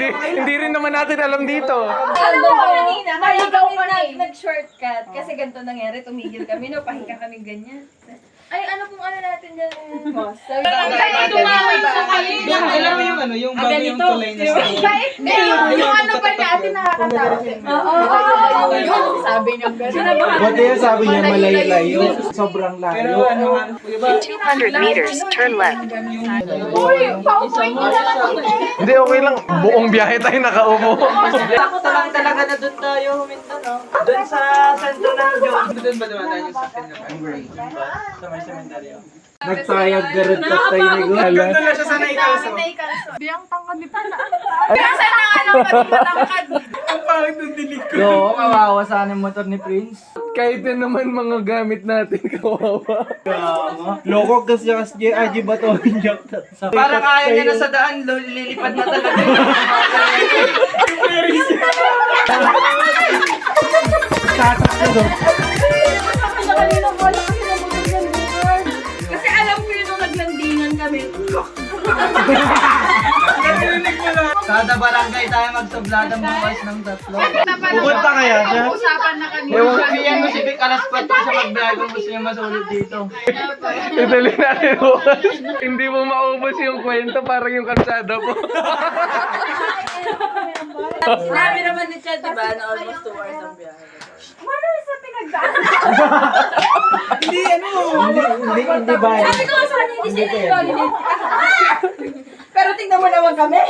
Hindi rin naman natin alam dito. Alam mo kanina, naligaw ko na nag-shortcut. Kasi ganito nangyari, tumigil kami, no? Pahinga kami ganyan. Ay, ano pong ano natin dyan? Boss. Sabi ko, tumawag sa kanina. Alam mo yung ano, yung bago yung tulay na sa yung ano pa natin nakakatawa. Oo, yun. Sabi niya gano'n. Buti yung sabi niya malayo-layo. Sobrang layo. Pero ano, diba? 200 meters, turn left. Uy, paupuin niyo naman ito. Hindi, okay lang. Buong biyahe tayo nakaupo. Sakto lang talaga na doon tayo huminto, no? Doon sa sentro ng Diyos. Doon ba dumadaan yung sakit na sa may cementerio? Nagtayag garot tatay ni Gala. Doon na siya sa naikalso. Biyang tangkad ni Pana. Kaya sa'yo na nga lang matangkad. Ang pangit ng dilig ko. Oo, kawawa sana yung motor ni Prince. Kahit na naman mga gamit natin, kawawa. Loko kasi RG ba to? Parang kaya niya na sa daan, lilipad na talaga. Tatak na doon. Kasi alam ko yun nung naglandingan kami. Kada barangay tayo magsubladang bukas ng tatlo. Pupunta kaya siya? Usapan na kami. Sabihan mo si Vic, alas 4 siya magbiyahe kung gusto niya masulit dito. Ituloy natin bukas. Hindi mo maubos yung kwento, parang yung kalsada po. Sinabi naman ni Chad, diba, na almost 2 hours ang biyahe. Wala sa pinagdaan. Hindi ba? Sabi ko sa kanya, hindi sila yung pero tingnan mo naman kami.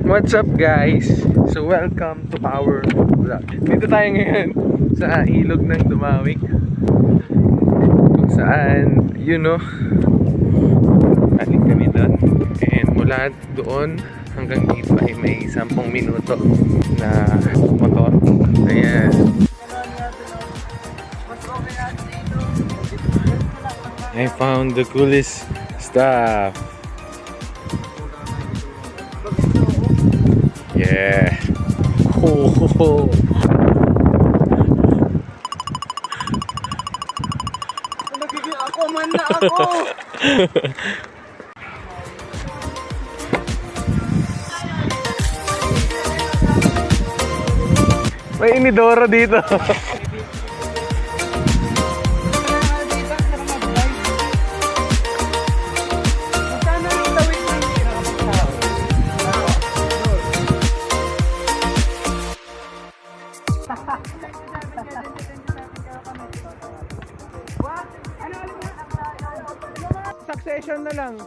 What's up guys? So welcome to our vlog. Dito tayo ngayon sa ilog ng Dumawik. Kung saan, you know, aling kami doon. And mula doon hanggang dito ay may 10 minuto na motor. Ayan. I found the coolest stuff. Yeah. Oh. Ako man na ako! May inidoro dito. Succession na lang.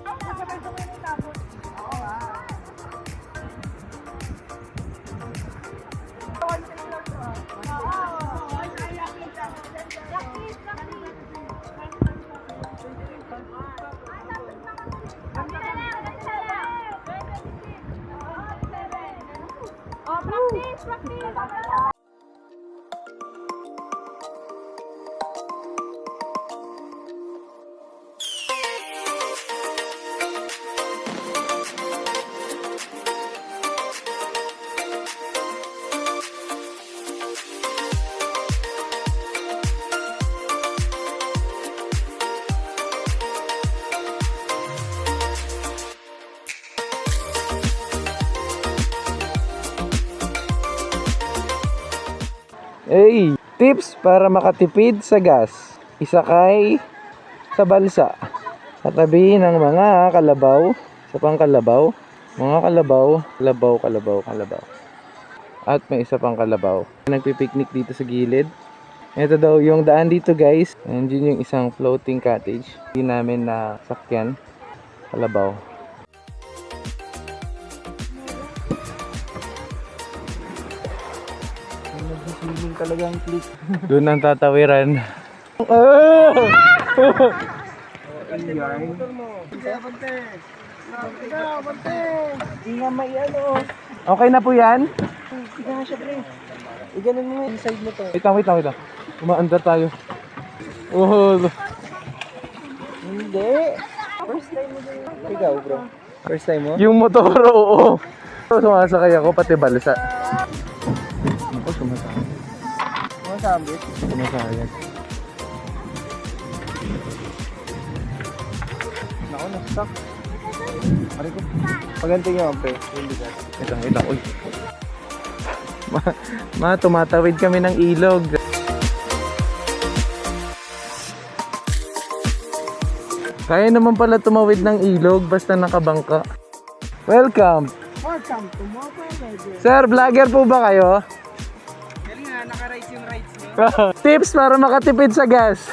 Hey, tips para makatipid sa gas. Isakay sa balsa. Sa tabi ng mga kalabaw, sa pang kalabaw, mga kalabaw. At may isa pang kalabaw. Nagpipiknik dito sa gilid. Ito daw yung daan dito guys. And yun yung isang floating cottage. Hindi namin na sakyan. Kalabaw. Nag-swimming talagang click. Doon ang tatawiran. Hindi nga may ano. Okay na po yan? Hindi nga siya pre. Iganon mo yung side mo to. Wait lang. Umaandar tayo. Oh, Hindi. First time mo din. Ikaw bro. First time mo? yung motor, oo. Sumasakay ako pati balsa. sumasabit. Sumasayat. Naku, na-stuck. Pare ko. Paganti nyo, pre. Yung bigat. Ito. Uy. Tumatawid kami ng ilog. Kaya naman pala tumawid ng ilog basta nakabangka. Welcome! Welcome to Mobile Legends. Sir, vlogger po ba kayo? Galing nga, naka-rides yung rides niyo. Tips para makatipid sa gas.